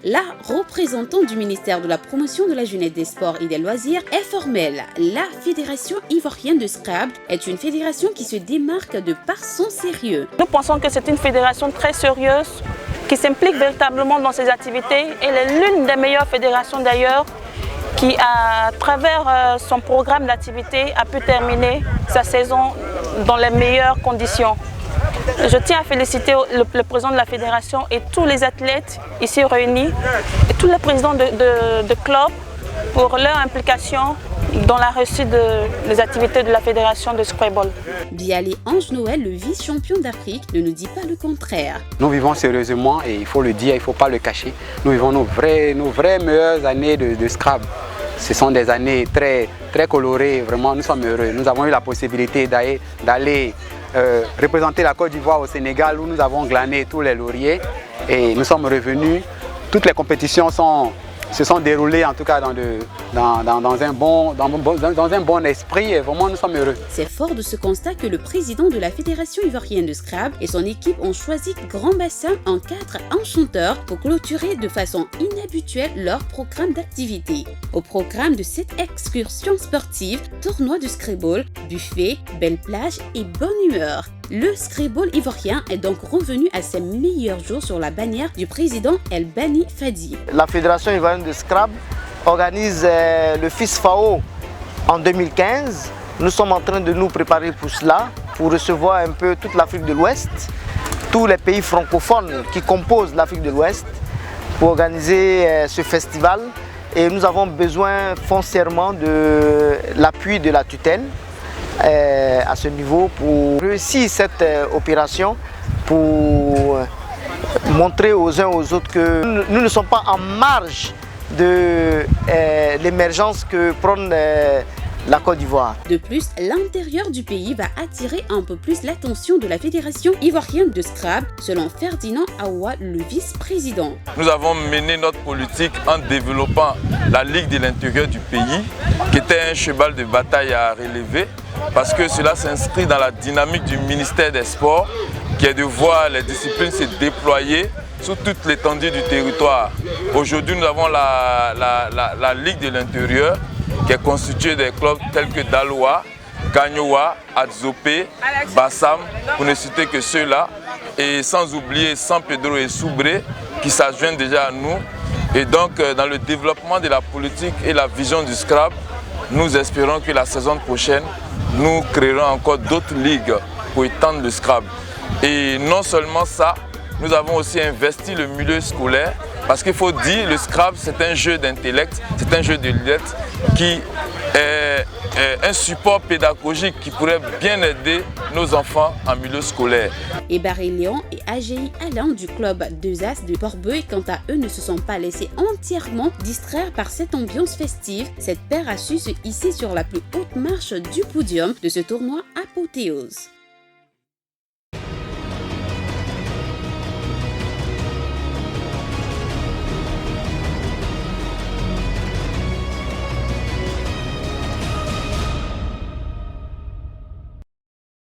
La représentante du ministère de la Promotion de la Jeunesse, des Sports et des Loisirs est formelle. La Fédération ivoirienne de Scrabble est une fédération qui se démarque de par son sérieux. Nous pensons que c'est une fédération très sérieuse qui s'implique véritablement dans ses activités. Elle est l'une des meilleures fédérations d'ailleurs qui, à travers son programme d'activité, a pu terminer sa saison dans les meilleures conditions. Je tiens à féliciter le président de la fédération et tous les athlètes ici réunis, et tous les présidents de clubs pour leur implication dans la réussite des activités de la fédération de Scrabble. Bialé Ange Noël, le vice-champion d'Afrique, ne nous dit pas le contraire. Nous vivons sérieusement et il faut le dire, il ne faut pas le cacher. Nous vivons nos vraies meilleures années de Scrabble. Ce sont des années très colorées, vraiment nous sommes heureux. Nous avons eu la possibilité d'aller représenter la Côte d'Ivoire au Sénégal où nous avons glané tous les lauriers et nous sommes revenus. Toutes les compétitions se sont déroulées en tout cas dans un bon esprit et vraiment nous sommes heureux. C'est fort de ce constat que le président de la Fédération ivoirienne de Scrabble et son équipe ont choisi Grand Bassam en 4 enchanteurs pour clôturer de façon inhabituelle leur programme d'activité. Au programme de cette excursion sportive, tournoi de Scrabble, buffet, belle plage et bonne humeur. Le Scrabble ivoirien est donc revenu à ses meilleurs jours sur la bannière du président El Bani Fadi. La Fédération ivoirienne de Scrabble organise le FISFAO en 2015. Nous sommes en train de nous préparer pour cela, pour recevoir un peu toute l'Afrique de l'Ouest, tous les pays francophones qui composent l'Afrique de l'Ouest, pour organiser ce festival. Et nous avons besoin foncièrement de l'appui de la tutelle à ce niveau pour réussir cette opération, pour montrer aux uns aux autres que nous ne sommes pas en marge de l'émergence que prône la Côte d'Ivoire. De plus, l'intérieur du pays va attirer un peu plus l'attention de la Fédération ivoirienne de Scrabble, selon Ferdinand Awa, le vice-président. Nous avons mené notre politique en développant la Ligue de l'intérieur du pays, qui était un cheval de bataille à relever, parce que cela s'inscrit dans la dynamique du ministère des Sports, qui est de voir les disciplines se déployer sur toute l'étendue du territoire. Aujourd'hui, nous avons la Ligue de l'intérieur, qui est constituée des clubs tels que Daloa, Gagnoa, Adzopé, Bassam, pour ne citer que ceux-là, et sans oublier San Pedro et Soubré, qui s'adjoignent déjà à nous. Et donc, dans le développement de la politique et la vision du Scrabble, nous espérons que la saison prochaine, nous créerons encore d'autres ligues pour étendre le Scrabble. Et non seulement ça, nous avons aussi investi le milieu scolaire parce qu'il faut dire, le Scrabble c'est un jeu d'intellect, c'est un jeu de lettres qui est un support pédagogique qui pourrait bien aider nos enfants en milieu scolaire. Ebaré Léon et AGI Alain du club 2As de Port-Beuil, quant à eux, ne se sont pas laissés entièrement distraire par cette ambiance festive. Cette paire a su se hisser sur la plus haute marche du podium de ce tournoi apothéose.